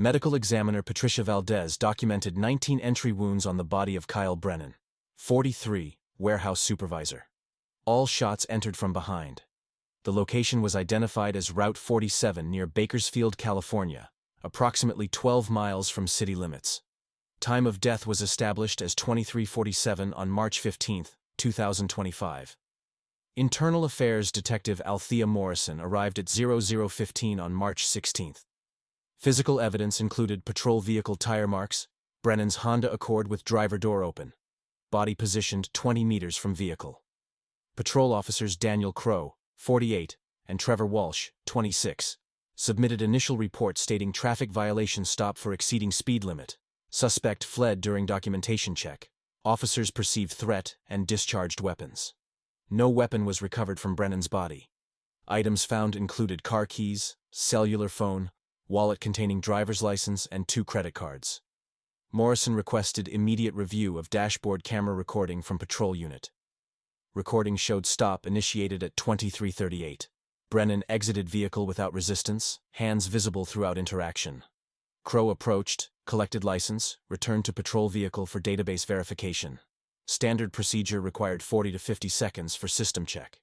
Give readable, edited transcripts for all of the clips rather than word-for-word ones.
Medical examiner Patricia Valdez documented 19 entry wounds on the body of Kyle Brennan, 43, warehouse supervisor. All shots entered from behind. The location was identified as Route 47 near Bakersfield, California, approximately 12 miles from city limits. Time of death was established as 23:47 on March 15, 2025. Internal Affairs Detective Althea Morrison arrived at 00:15 on March 16. Physical evidence included patrol vehicle tire marks, Brennan's Honda Accord with driver door open, body positioned 20 meters from vehicle. Patrol officers Daniel Crow, 48, and Trevor Walsh, 26, submitted initial report stating traffic violation stop for exceeding speed limit. Suspect fled during documentation check. Officers perceived threat and discharged weapons. No weapon was recovered from Brennan's body. Items found included car keys, cellular phone, wallet containing driver's license, and 2 credit cards. Morrison requested immediate review of dashboard camera recording from patrol unit. Recording showed stop initiated at 23:38. Brennan exited vehicle without resistance, hands visible throughout interaction. Crow approached, collected license, returned to patrol vehicle for database verification. Standard procedure required 40 to 50 seconds for system check.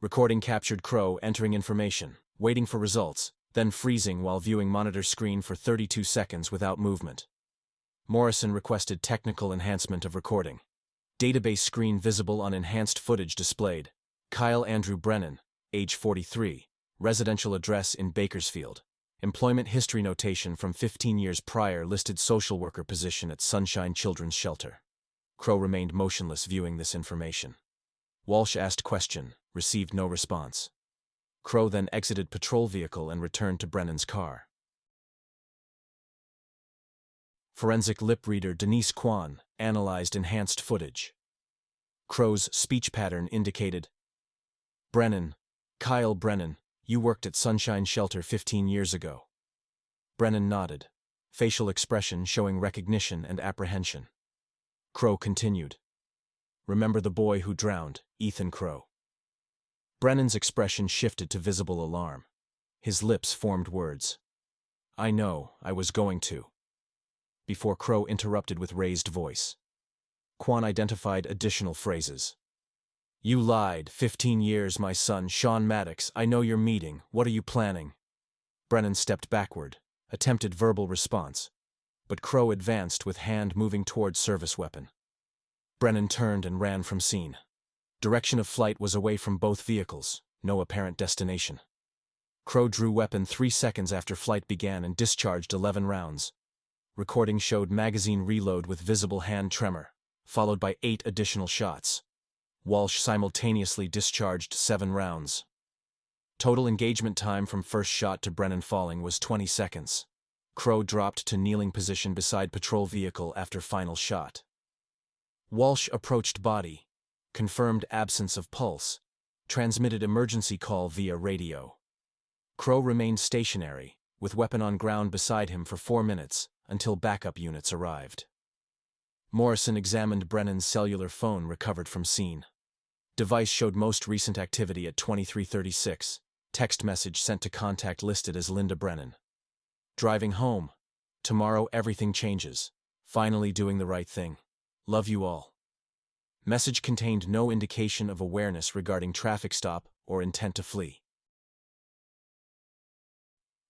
Recording captured Crow entering information, waiting for results, then freezing while viewing monitor screen for 32 seconds without movement. Morrison requested technical enhancement of recording. Database screen visible on enhanced footage displayed. Kyle Andrew Brennan, age 43, residential address in Bakersfield. Employment history notation from 15 years prior listed social worker position at Sunshine Children's Shelter. Crow remained motionless viewing this information. Walsh asked question, received no response. Crow then exited patrol vehicle and returned to Brennan's car. Forensic lip reader Denise Kwan analyzed enhanced footage. Crow's speech pattern indicated, "Brennan, Kyle Brennan, you worked at Sunshine Shelter 15 years ago." Brennan nodded, facial expression showing recognition and apprehension. Crow continued, "Remember the boy who drowned, Ethan Crow?" Brennan's expression shifted to visible alarm. His lips formed words. "I know, I was going to." Before Crow interrupted with raised voice. Kwan identified additional phrases. "You lied, 15 years, my son, Sean Maddox, I know you're meeting, what are you planning?" Brennan stepped backward, attempted verbal response, but Crow advanced with hand moving toward service weapon. Brennan turned and ran from scene. Direction of flight was away from both vehicles, no apparent destination. Crow drew weapon 3 seconds after flight began and discharged 11 rounds. Recording showed magazine reload with visible hand tremor, followed by 8 additional shots. Walsh simultaneously discharged 7 rounds. Total engagement time from first shot to Brennan falling was 20 seconds. Crow dropped to kneeling position beside patrol vehicle after final shot. Walsh approached body, confirmed absence of pulse, transmitted emergency call via radio. Crow remained stationary, with weapon on ground beside him for 4 minutes, until backup units arrived. Morrison examined Brennan's cellular phone recovered from scene. Device showed most recent activity at 23:36. Text message sent to contact listed as Linda Brennan. "Driving home. Tomorrow everything changes. Finally doing the right thing. Love you all." Message contained no indication of awareness regarding traffic stop or intent to flee.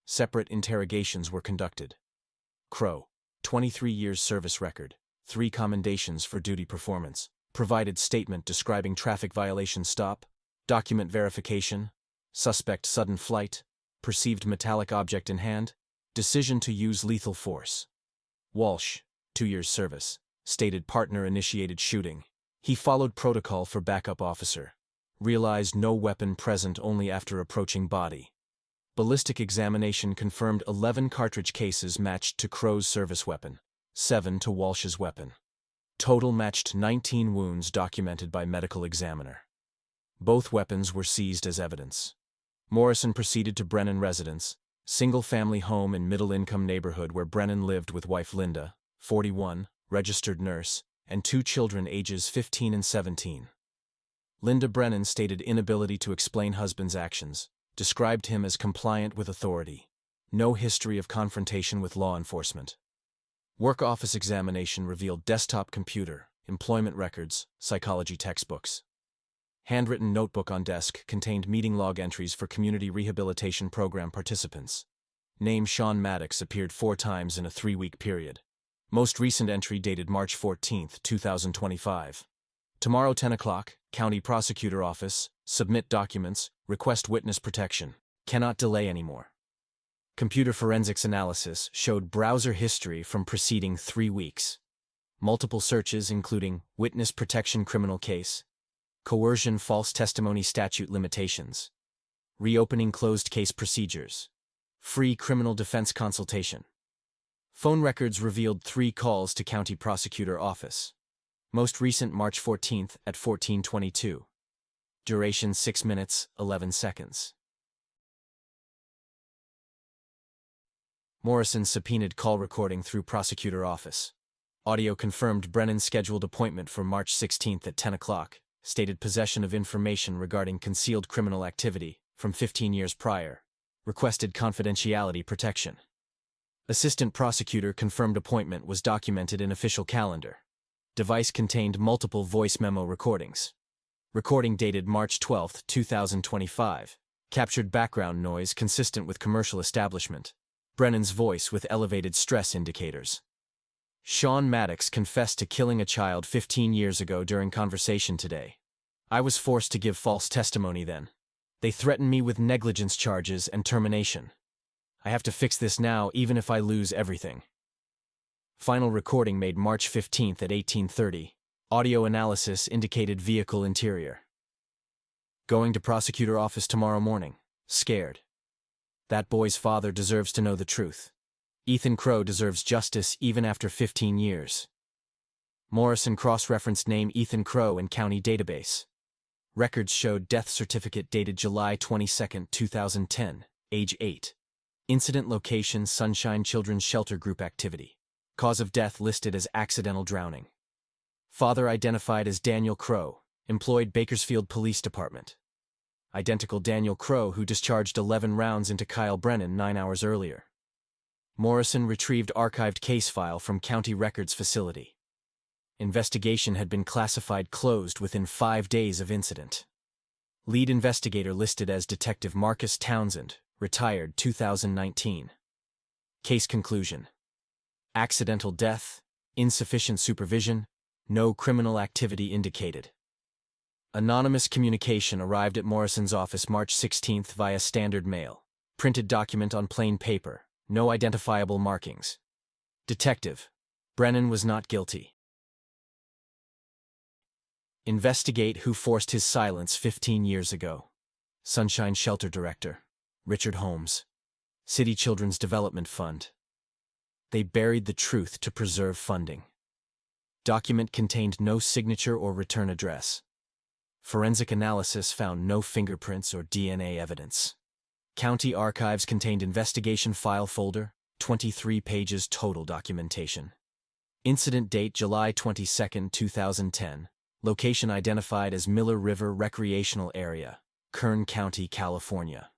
Separate interrogations were conducted. Crow, 23 years service record, 3 commendations for duty performance, provided statement describing traffic violation stop, document verification, suspect sudden flight, perceived metallic object in hand, decision to use lethal force. Walsh, 2 years service, stated partner-initiated shooting. He followed protocol for backup officer. Realized no weapon present only after approaching body. Ballistic examination confirmed 11 cartridge cases matched to Crow's service weapon, 7 to Walsh's weapon. Total matched 19 wounds documented by medical examiner. Both weapons were seized as evidence. Morrison proceeded to Brennan residence, single-family home in middle-income neighborhood where Brennan lived with wife Linda, 41, registered nurse, and 2 children ages 15 and 17. Linda Brennan stated inability to explain husband's actions, described him as compliant with authority. No history of confrontation with law enforcement. Work office examination revealed desktop computer, employment records, psychology textbooks. Handwritten notebook on desk contained meeting log entries for community rehabilitation program participants. Name Sean Maddox appeared 4 times in a 3-week period. Most recent entry dated March 14, 2025. Tomorrow 10 o'clock, County Prosecutor Office, submit documents, request witness protection. Cannot delay anymore. Computer forensics analysis showed browser history from preceding 3 weeks. Multiple searches including witness protection criminal case, coercion false testimony statute limitations, reopening closed case procedures, free criminal defense consultation. Phone records revealed 3 calls to County Prosecutor Office. Most recent March 14th at 14:22. Duration 6 minutes, 11 seconds. Morrison subpoenaed call recording through Prosecutor Office. Audio confirmed Brennan's scheduled appointment for March 16th at 10 o'clock, stated possession of information regarding concealed criminal activity from 15 years prior, requested confidentiality protection. Assistant prosecutor confirmed appointment was documented in official calendar. Device contained multiple voice memo recordings. Recording dated March 12, 2025. Captured background noise consistent with commercial establishment. Brennan's voice with elevated stress indicators. Sean Maddox confessed to killing a child 15 years ago during conversation today. I was forced to give false testimony then. They threatened me with negligence charges and termination. I have to fix this now even if I lose everything. Final recording made March 15th at 18:30. Audio analysis indicated vehicle interior. Going to prosecutor office tomorrow morning. Scared. That boy's father deserves to know the truth. Ethan Crow deserves justice even after 15 years. Morrison cross-referenced name Ethan Crow in county database. Records showed death certificate dated July 22, 2010, age 8. Incident location Sunshine Children's Shelter Group activity. Cause of death listed as accidental drowning. Father identified as Daniel Crow, employed Bakersfield Police Department. Identical Daniel Crow who discharged 11 rounds into Kyle Brennan 9 hours earlier. Morrison retrieved archived case file from county records facility. Investigation had been classified closed within 5 days of incident. Lead investigator listed as Detective Marcus Townsend, retired 2019. Case conclusion. Accidental death, insufficient supervision, no criminal activity indicated. Anonymous communication arrived at Morrison's office March 16th via standard mail. Printed document on plain paper, no identifiable markings. Detective. Brennan was not guilty. Investigate who forced his silence 15 years ago. Sunshine Shelter Director. Richard Holmes. City Children's Development Fund. They buried the truth to preserve funding. Document contained no signature or return address. Forensic analysis found no fingerprints or DNA evidence. County archives contained investigation file folder, 23 pages total documentation. Incident date July 22, 2010. Location identified as Miller River Recreational Area, Kern County, California.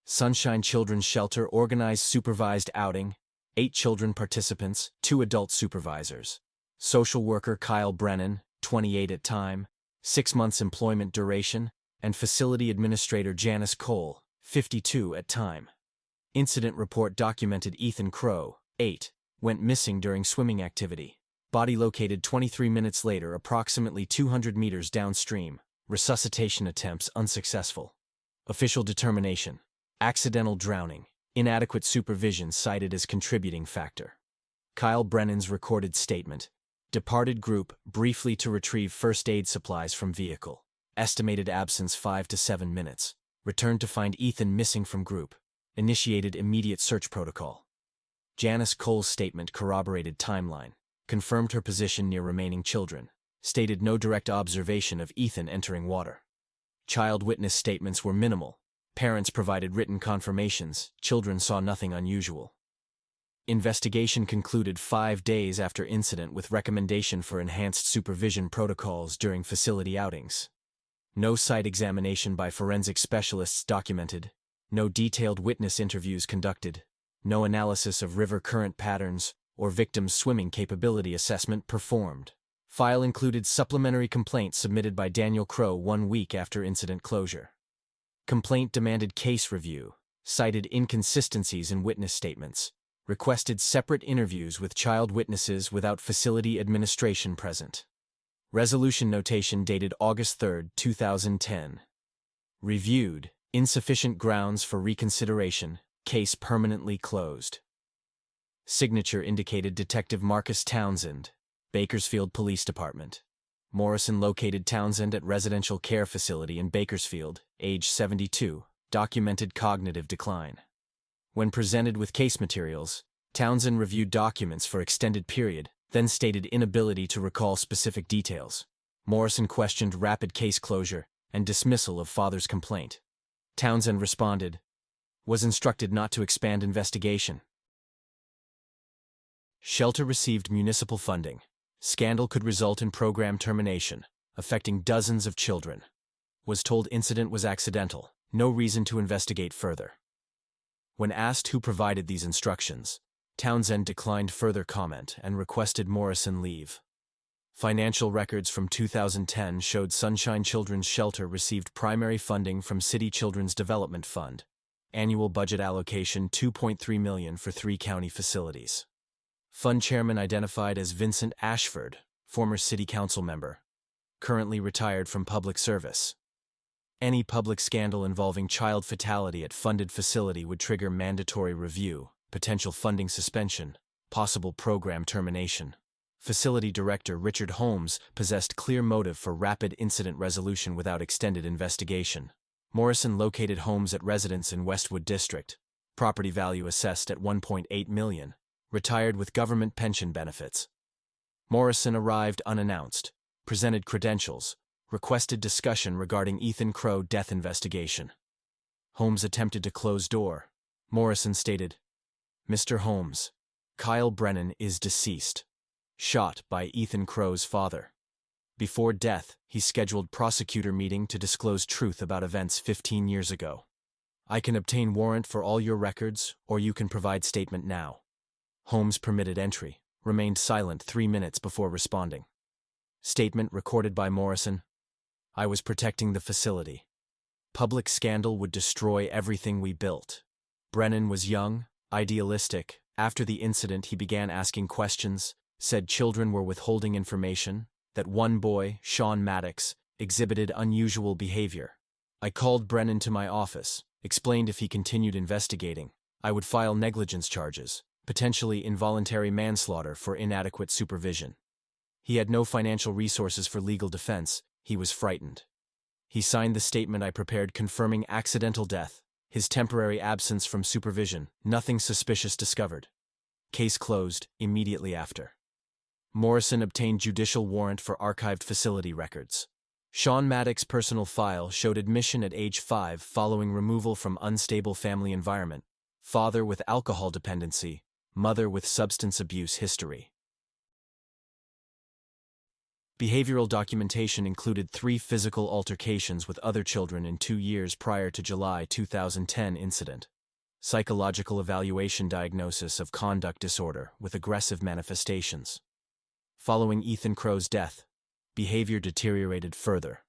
Sunshine Children's Shelter organized supervised outing, 8 children participants, 2 adult supervisors. Social worker Kyle Brennan, 28 at time, 6 months employment duration, and facility administrator Janice Cole, 52 at time. Incident report documented Ethan Crow, 8, went missing during swimming activity. Body located 23 minutes later approximately 200 meters downstream. Resuscitation attempts unsuccessful. Official determination. Accidental drowning. Inadequate supervision cited as contributing factor. Kyle Brennan's recorded statement. Departed group briefly to retrieve first aid supplies from vehicle. Estimated absence 5 to 7 minutes. Returned to find Ethan missing from group. Initiated immediate search protocol. Janice Cole's statement corroborated timeline. Confirmed her position near remaining children. Stated no direct observation of Ethan entering water. Child witness statements were minimal. Parents provided written confirmations. Children saw nothing unusual. Investigation concluded 5 days after incident with recommendation for enhanced supervision protocols during facility outings. No site examination by forensic specialists documented. No detailed witness interviews conducted. No analysis of river current patterns or victim's swimming capability assessment performed. File included supplementary complaint submitted by Daniel Crow 1 week after incident closure. Complaint demanded case review, cited inconsistencies in witness statements, requested separate interviews with child witnesses without facility administration present. Resolution notation dated August 3, 2010. Reviewed, insufficient grounds for reconsideration, case permanently closed. Signature indicated Detective Marcus Townsend, Bakersfield Police Department. Morrison located Townsend at residential care facility in Bakersfield, age 72, documented cognitive decline. When presented with case materials, Townsend reviewed documents for extended period, then stated inability to recall specific details. Morrison questioned rapid case closure and dismissal of father's complaint. Townsend responded, was instructed not to expand investigation. Shelter received municipal funding. Scandal could result in program termination, affecting dozens of children. Was told incident was accidental, no reason to investigate further. When asked who provided these instructions, Townsend declined further comment and requested Morrison leave. Financial records from 2010 showed Sunshine Children's Shelter received primary funding from City Children's Development Fund. Annual budget allocation $2.3 million for 3 county facilities. Fund chairman identified as Vincent Ashford, former city council member, currently retired from public service. Any public scandal involving child fatality at funded facility would trigger mandatory review, potential funding suspension, possible program termination. Facility director Richard Holmes possessed clear motive for rapid incident resolution without extended investigation. Morrison located Holmes at residence in Westwood District. Property value assessed at $1.8 million. Retired with government pension benefits. Morrison arrived unannounced, presented credentials, requested discussion regarding Ethan Crow death investigation. Holmes attempted to close door. Morrison stated, Mr. Holmes, Kyle Brennan is deceased. Shot by Ethan Crow's father. Before death, he scheduled prosecutor meeting to disclose truth about events 15 years ago. I can obtain warrant for all your records, or you can provide statement now. Holmes permitted entry, remained silent 3 minutes before responding. Statement recorded by Morrison. I was protecting the facility. Public scandal would destroy everything we built. Brennan was young, idealistic. After the incident, he began asking questions, said children were withholding information, that one boy, Sean Maddox, exhibited unusual behavior. I called Brennan to my office, explained if he continued investigating, I would file negligence charges, potentially involuntary manslaughter for inadequate supervision. He had no financial resources for legal defense. He was frightened. He signed the statement I prepared confirming accidental death, his temporary absence from supervision, nothing suspicious discovered. Case closed immediately after. Morrison obtained judicial warrant for archived facility records. Sean Maddox's personal file showed admission at age 5 following removal from unstable family environment, father with alcohol dependency, mother with substance abuse history. Behavioral documentation included 3 physical altercations with other children in 2 years prior to July 2010 incident. Psychological evaluation diagnosis of conduct disorder with aggressive manifestations. Following Ethan Crow's death, behavior deteriorated further.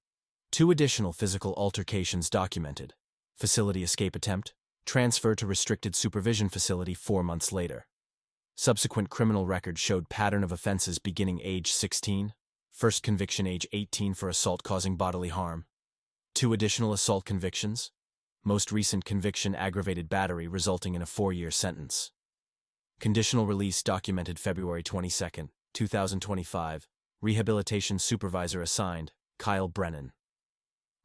2 additional physical altercations documented. Facility escape attempt, transfer to restricted supervision facility 4 months later. Subsequent criminal record showed pattern of offenses beginning age 16, first conviction age 18 for assault causing bodily harm. 2 additional assault convictions. Most recent conviction aggravated battery resulting in a 4-year sentence. Conditional release documented February 22, 2025. Rehabilitation supervisor assigned, Kyle Brennan.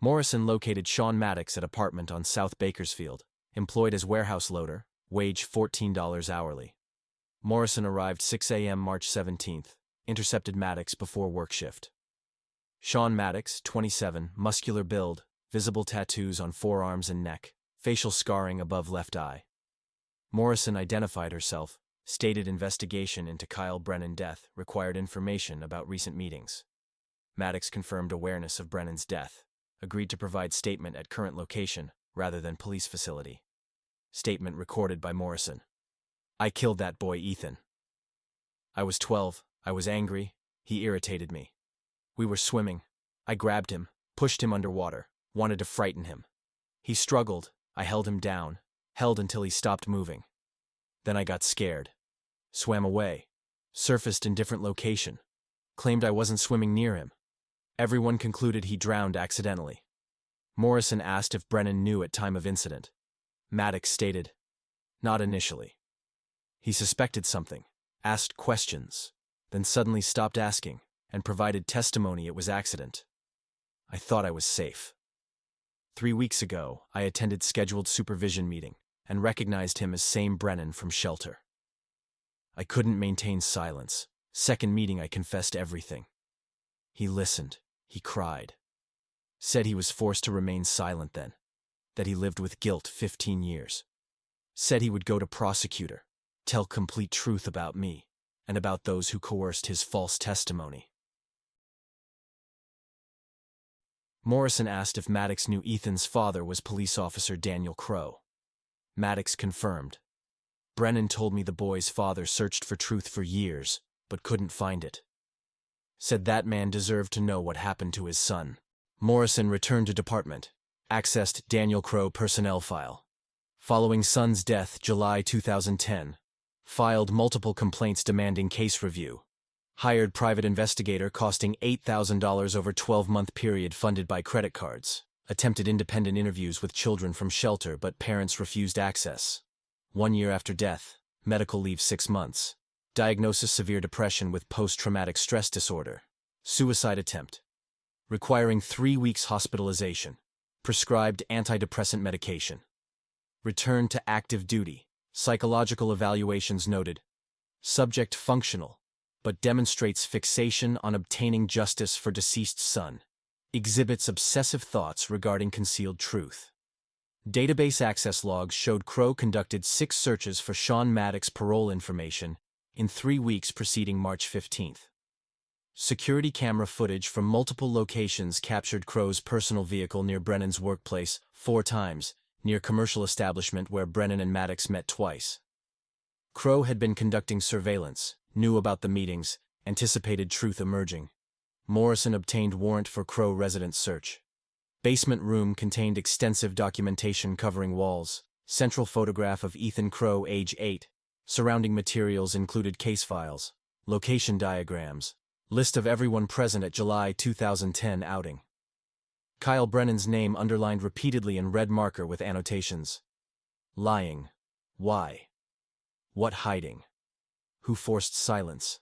Morrison located Sean Maddox at apartment on South Bakersfield, employed as warehouse loader, wage $14 hourly. Morrison arrived 6 a.m. March 17, intercepted Maddox before work shift. Sean Maddox, 27, muscular build, visible tattoos on forearms and neck, facial scarring above left eye. Morrison identified herself, stated investigation into Kyle Brennan death required information about recent meetings. Maddox confirmed awareness of Brennan's death, agreed to provide statement at current location rather than police facility. Statement recorded by Morrison. I killed that boy, Ethan. I was 12. I was angry. He irritated me. We were swimming. I grabbed him, pushed him underwater, wanted to frighten him. He struggled. I held him down, held until he stopped moving. Then I got scared. Swam away. Surfaced in different location. Claimed I wasn't swimming near him. Everyone concluded he drowned accidentally. Morrison asked if Brennan knew at time of incident. Maddox stated, "Not initially." He suspected something, asked questions, then suddenly stopped asking, and provided testimony it was accident. I thought I was safe. 3 weeks ago, I attended scheduled supervision meeting and recognized him as same Brennan from shelter. I couldn't maintain silence. Second meeting, I confessed everything. He listened. He cried. Said he was forced to remain silent then, that he lived with guilt 15 years. Said he would go to prosecutor, tell complete truth about me, and about those who coerced his false testimony. Morrison asked if Maddox knew Ethan's father was police officer Daniel Crow. Maddox confirmed. Brennan told me the boy's father searched for truth for years, but couldn't find it. Said that man deserved to know what happened to his son. Morrison returned to department, accessed Daniel Crow personnel file. Following son's death, July 2010, filed multiple complaints demanding case review. Hired private investigator costing $8,000 over 12-month period funded by credit cards. Attempted independent interviews with children from shelter but parents refused access. 1 year after death, medical leave 6 months. Diagnosis severe depression with post-traumatic stress disorder. Suicide attempt. Requiring 3 weeks hospitalization. Prescribed antidepressant medication. Return to active duty. Psychological evaluations noted. Subject functional, but demonstrates fixation on obtaining justice for deceased son. Exhibits obsessive thoughts regarding concealed truth. Database access logs showed Crow conducted 6 searches for Sean Maddox parole information in 3 weeks preceding March 15th. Security camera footage from multiple locations captured Crow's personal vehicle near Brennan's workplace 4 times, near commercial establishment where Brennan and Maddox met twice. Crow had been conducting surveillance, knew about the meetings, anticipated truth emerging. Morrison obtained warrant for Crow residence search. Basement room contained extensive documentation covering walls. Central photograph of Ethan Crow, age 8. Surrounding materials included case files, location diagrams, list of everyone present at July 2010 outing. Kyle Brennan's name underlined repeatedly in red marker with annotations. Lying. Why? What hiding? Who forced silence?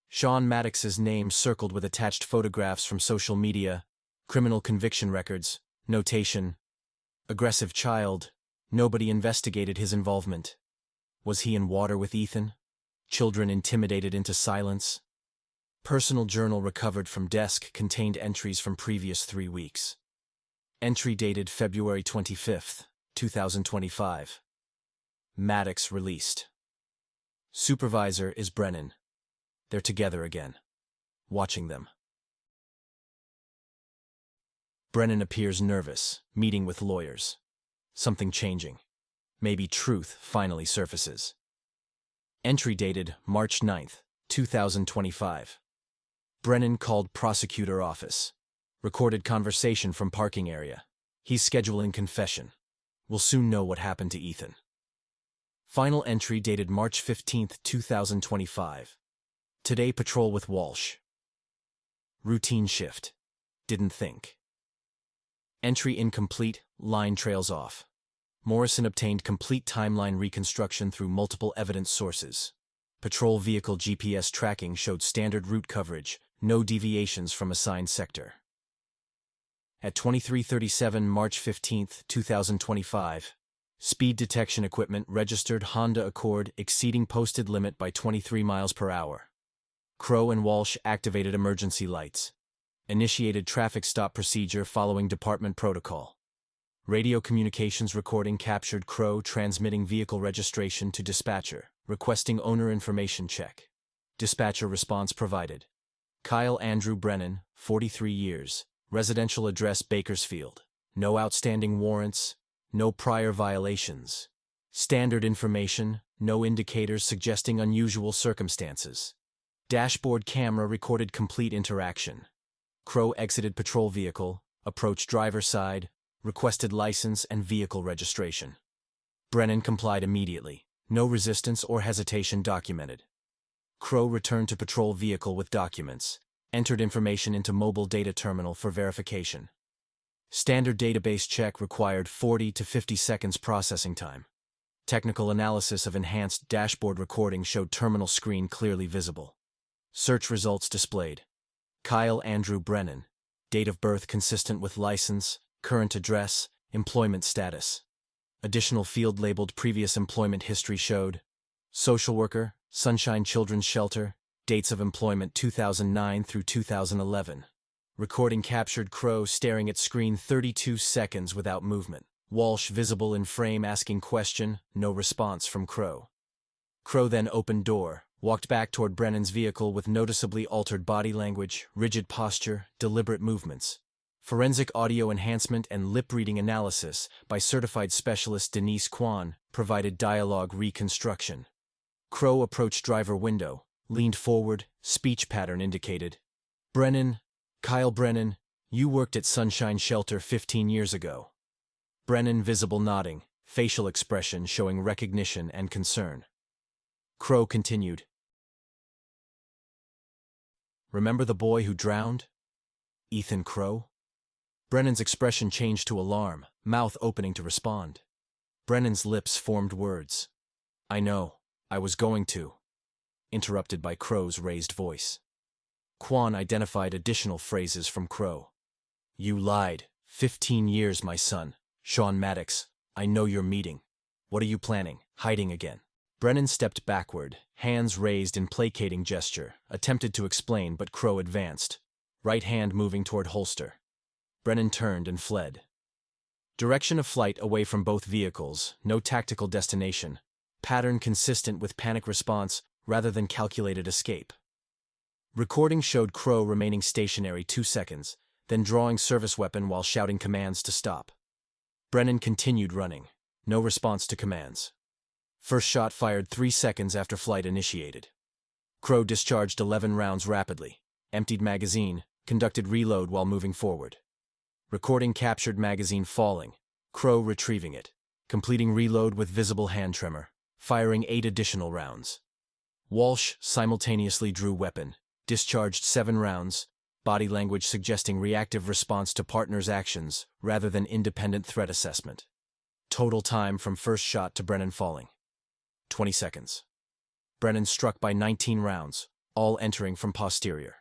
Sean Maddox's name circled with attached photographs from social media, criminal conviction records, notation. Aggressive child. Nobody investigated his involvement. Was he in water with Ethan? Children intimidated into silence? Personal journal recovered from desk contained entries from previous 3 weeks. Entry dated February 25, 2025. Maddox released. Supervisor is Brennan. They're together again. Watching them. Brennan appears nervous, meeting with lawyers. Something changing. Maybe truth finally surfaces. Entry dated March 9, 2025. Brennan called prosecutor office. Recorded conversation from parking area. He's scheduling confession. We'll soon know what happened to Ethan. Final entry dated March 15, 2025. Today patrol with Walsh. Routine shift. Didn't think. Entry incomplete, line trails off. Morrison obtained complete timeline reconstruction through multiple evidence sources. Patrol vehicle GPS tracking showed standard route coverage, no deviations from assigned sector. At 23:37 March 15, 2025, speed detection equipment registered Honda Accord exceeding posted limit by 23 miles per hour. Crow and Walsh activated emergency lights. Initiated traffic stop procedure following department protocol. Radio communications recording captured Crow transmitting vehicle registration to dispatcher, requesting owner information check. Dispatcher response provided. Kyle Andrew Brennan, 43 years, residential address Bakersfield. No outstanding warrants, no prior violations. Standard information, no indicators suggesting unusual circumstances. Dashboard camera recorded complete interaction. Crow exited patrol vehicle, approached driver side, requested license and vehicle registration. Brennan complied immediately. No resistance or hesitation documented. Crow returned to patrol vehicle with documents, entered information into mobile data terminal for verification. Standard database check required 40 to 50 seconds processing time. Technical analysis of enhanced dashboard recording showed terminal screen clearly visible. Search results displayed. Kyle Andrew Brennan. Date of birth consistent with license, current address, employment status. Additional field labeled previous employment history showed social worker, Sunshine Children's Shelter, dates of employment 2009 through 2011. Recording captured Crow staring at screen 32 seconds without movement. Walsh visible in frame asking question, no response from Crow. Crow then opened door, walked back toward Brennan's vehicle with noticeably altered body language, rigid posture, deliberate movements. Forensic audio enhancement and lip-reading analysis by certified specialist Denise Kwan provided dialogue reconstruction. Crow approached driver window, leaned forward, speech pattern indicated. Brennan, Kyle Brennan, you worked at Sunshine Shelter 15 years ago. Brennan visible nodding, facial expression showing recognition and concern. Crow continued. Remember the boy who drowned? Ethan Crow? Brennan's expression changed to alarm, mouth opening to respond. Brennan's lips formed words. I know, I was going to. Interrupted by Crow's raised voice. Kwan identified additional phrases from Crow. You lied. 15 years, my son. Sean Maddox, I know you're meeting. What are you planning? Hiding again? Brennan stepped backward, hands raised in placating gesture, attempted to explain but Crow advanced, right hand moving toward holster. Brennan turned and fled. Direction of flight away from both vehicles, no tactical destination, pattern consistent with panic response rather than calculated escape. Recording showed Crow remaining stationary 2 seconds, then drawing service weapon while shouting commands to stop. Brennan continued running, no response to commands. First shot fired 3 seconds after flight initiated. Crow discharged 11 rounds rapidly, emptied magazine, conducted reload while moving forward. Recording captured magazine falling, Crow retrieving it, completing reload with visible hand tremor, firing 8 additional rounds. Walsh simultaneously drew weapon, discharged 7 rounds, body language suggesting reactive response to partner's actions rather than independent threat assessment. Total time from first shot to Brennan falling. 20 seconds. Brennan struck by 19 rounds, all entering from posterior.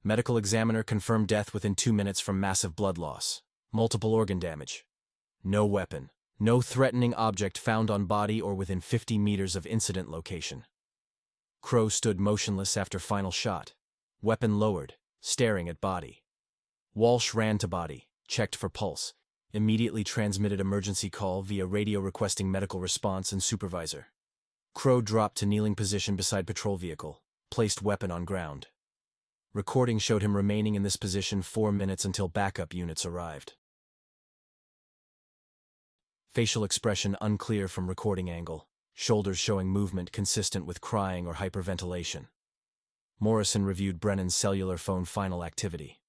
Medical examiner confirmed death within 2 minutes from massive blood loss, multiple organ damage. No weapon, no threatening object found on body or within 50 meters of incident location. Crow stood motionless after final shot, weapon lowered, staring at body. Walsh ran to body, checked for pulse, immediately transmitted emergency call via radio requesting medical response and supervisor. Crow dropped to kneeling position beside patrol vehicle, placed weapon on ground. Recording showed him remaining in this position 4 minutes until backup units arrived. Facial expression unclear from recording angle, shoulders showing movement consistent with crying or hyperventilation. Morrison reviewed Brennan's cellular phone final activity.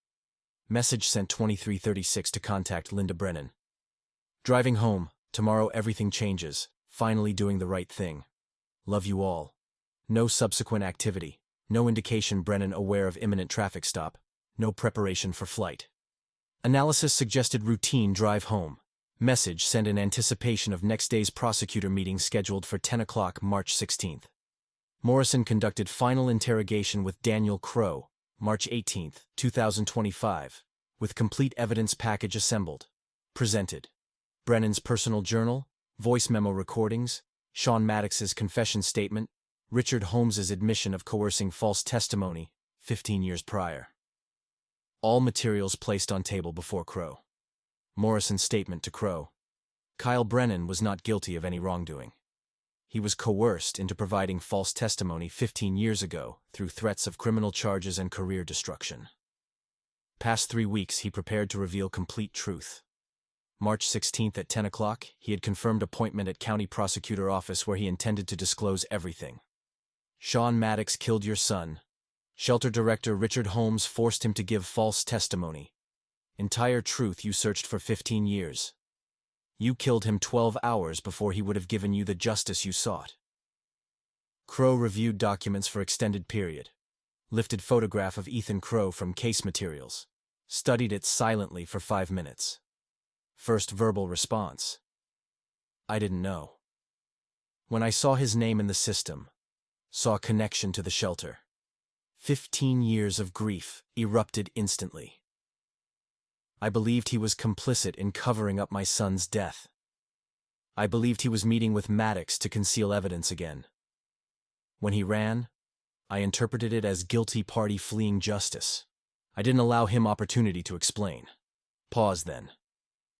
Message sent 2336 to contact Linda Brennan. Driving home, tomorrow everything changes, finally doing the right thing. Love you all. No subsequent activity. No indication Brennan aware of imminent traffic stop. No preparation for flight. Analysis suggested routine drive home. Message sent in anticipation of next day's prosecutor meeting scheduled for 10 o'clock March 16th. Morrison conducted final interrogation with Daniel Crow, March 18, 2025, with complete evidence package assembled. Presented. Brennan's personal journal, voice memo recordings, Sean Maddox's confession statement, Richard Holmes's admission of coercing false testimony, 15 years prior. All materials placed on table before Crow. Morrison's statement to Crow. Kyle Brennan was not guilty of any wrongdoing. He was coerced into providing false testimony 15 years ago through threats of criminal charges and career destruction. Past 3 weeks he prepared to reveal complete truth. March 16th at 10 o'clock, he had confirmed appointment at county prosecutor office where he intended to disclose everything. Sean Maddox killed your son. Shelter director Richard Holmes forced him to give false testimony. Entire truth you searched for 15 years. You killed him 12 hours before he would have given you the justice you sought. Crow reviewed documents for extended period. Lifted photograph of Ethan Crow from case materials. Studied it silently for 5 minutes. First verbal response. I didn't know. When I saw his name in the system, saw connection to the shelter. 15 years of grief erupted instantly. I believed he was complicit in covering up my son's death. I believed he was meeting with Maddox to conceal evidence again. When he ran, I interpreted it as guilty party fleeing justice. I didn't allow him opportunity to explain. Pause then.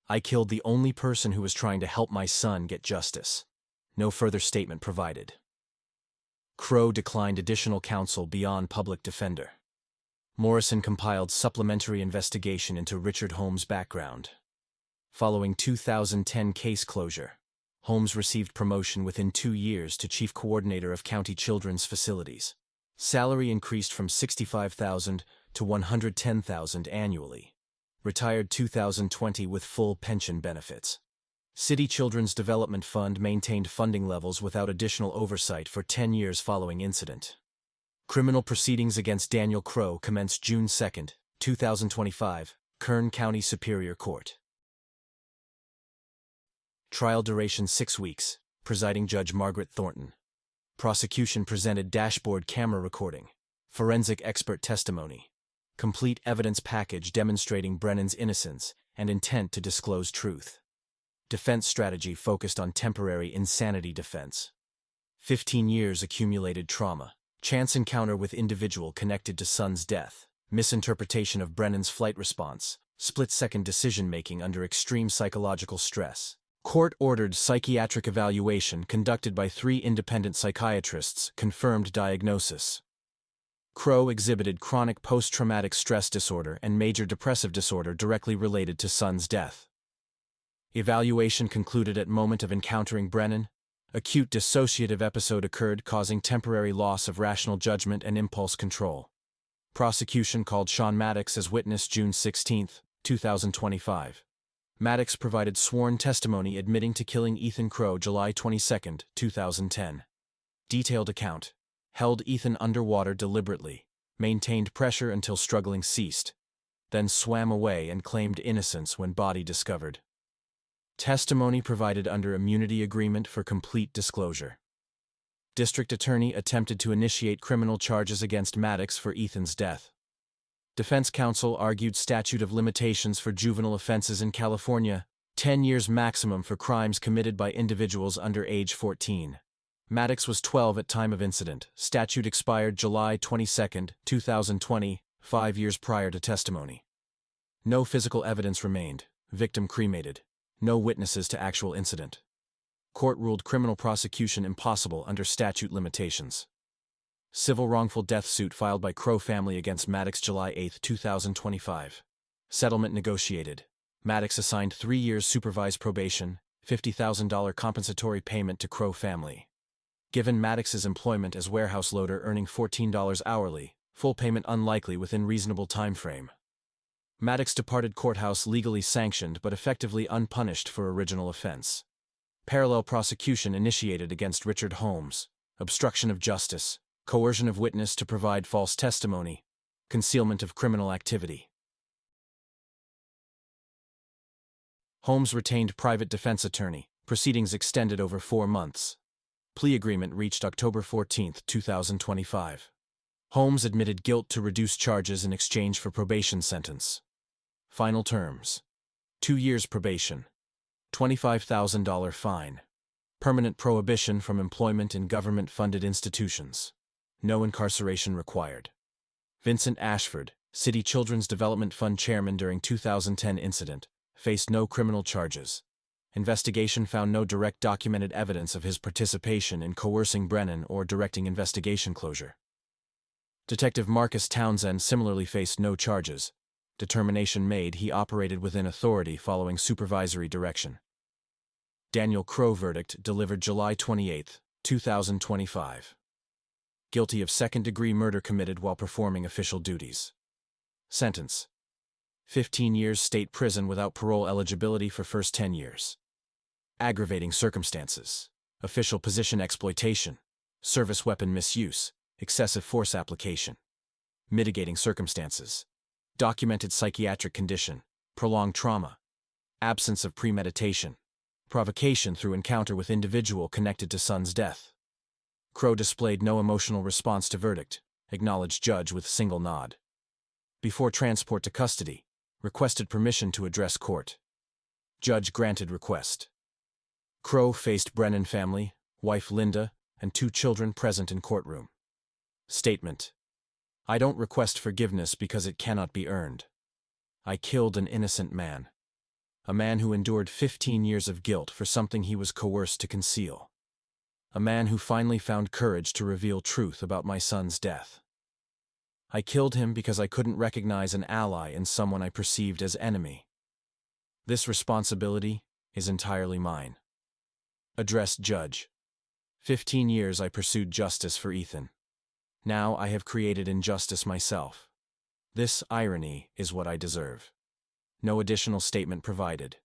I killed the only person who was trying to help my son get justice. No further statement provided. Crow declined additional counsel beyond public defender. Morrison compiled supplementary investigation into Richard Holmes' background. Following 2010 case closure, Holmes received promotion within 2 years to chief coordinator of county children's facilities. Salary increased from $65,000 to $110,000 annually. Retired 2020 with full pension benefits. City Children's Development Fund maintained funding levels without additional oversight for 10 years following incident. Criminal proceedings against Daniel Crow commenced June 2, 2025, Kern County Superior Court. Trial duration 6 weeks, Presiding Judge Margaret Thornton. Prosecution presented dashboard camera recording, forensic expert testimony, complete evidence package demonstrating Brennan's innocence and intent to disclose truth. Defense strategy focused on temporary insanity defense. 15 years accumulated trauma. Chance encounter with individual connected to son's death. Misinterpretation of Brennan's flight response. Split-second decision-making under extreme psychological stress. Court-ordered psychiatric evaluation conducted by 3 independent psychiatrists confirmed diagnosis. Crow exhibited chronic post-traumatic stress disorder and major depressive disorder directly related to son's death. Evaluation concluded at moment of encountering Brennan. Acute dissociative episode occurred causing temporary loss of rational judgment and impulse control. Prosecution called Sean Maddox as witness June 16, 2025. Maddox provided sworn testimony admitting to killing Ethan Crow July 22, 2010. Detailed account. Held Ethan underwater deliberately, maintained pressure until struggling ceased, then swam away and claimed innocence when body discovered. Testimony provided under immunity agreement for complete disclosure. District Attorney attempted to initiate criminal charges against Maddox for Ethan's death. Defense counsel argued statute of limitations for juvenile offenses in California, 10 years maximum for crimes committed by individuals under age 14. Maddox was 12 at time of incident. Statute expired July 22, 2020, 5 years prior to testimony. No physical evidence remained. Victim cremated. No witnesses to actual incident. Court ruled criminal prosecution impossible under statute limitations. Civil wrongful death suit filed by Crow family against Maddox July 8, 2025. Settlement negotiated. Maddox assigned 3 years supervised probation, $50,000 compensatory payment to Crow family. Given Maddox's employment as warehouse loader earning $14 hourly, full payment unlikely within reasonable time frame. Maddox departed courthouse legally sanctioned but effectively unpunished for original offense. Parallel prosecution initiated against Richard Holmes. Obstruction of justice, coercion of witness to provide false testimony, concealment of criminal activity. Holmes retained private defense attorney. Proceedings extended over 4 months. Plea agreement reached October 14, 2025. Holmes admitted guilt to reduce charges in exchange for probation sentence. Final terms. 2 years probation. $25,000 fine. Permanent prohibition from employment in government-funded institutions. No incarceration required. Vincent Ashford, City Children's Development Fund chairman during 2010 incident, faced no criminal charges. Investigation found no direct documented evidence of his participation in coercing Brennan or directing investigation closure. Detective Marcus Townsend similarly faced no charges. Determination made he operated within authority following supervisory direction. Daniel Crow verdict delivered July 28, 2025. Guilty of second-degree murder committed while performing official duties. Sentence: 15 years state prison without parole eligibility for first 10 years. Aggravating circumstances: official position exploitation, service weapon misuse, excessive force application. Mitigating circumstances: documented psychiatric condition, prolonged trauma, absence of premeditation, provocation through encounter with individual connected to son's death. Crow displayed no emotional response to verdict, acknowledged judge with single nod. Before transport to custody, requested permission to address court. Judge granted request. Crow faced Brennan family, wife Linda, and 2 children present in courtroom. Statement: I don't request forgiveness because it cannot be earned. I killed an innocent man. A man who endured 15 years of guilt for something he was coerced to conceal. A man who finally found courage to reveal truth about my son's death. I killed him because I couldn't recognize an ally in someone I perceived as enemy. This responsibility is entirely mine. Addressed judge: 15 years I pursued justice for Ethan. Now I have created injustice myself. This irony is what I deserve. No additional statement provided.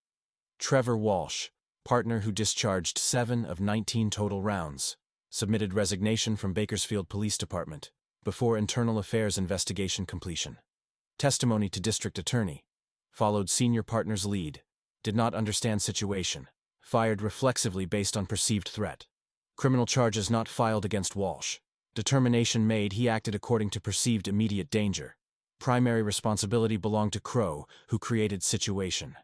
Trevor Walsh, partner who discharged 7 of 19 total rounds, submitted resignation from Bakersfield Police Department before internal affairs investigation completion. Testimony to district attorney: followed senior partner's lead, did not understand situation, fired reflexively based on perceived threat. Criminal charges not filed against Walsh. Determination made he acted according to perceived immediate danger. Primary responsibility belonged to Crow, who created situation.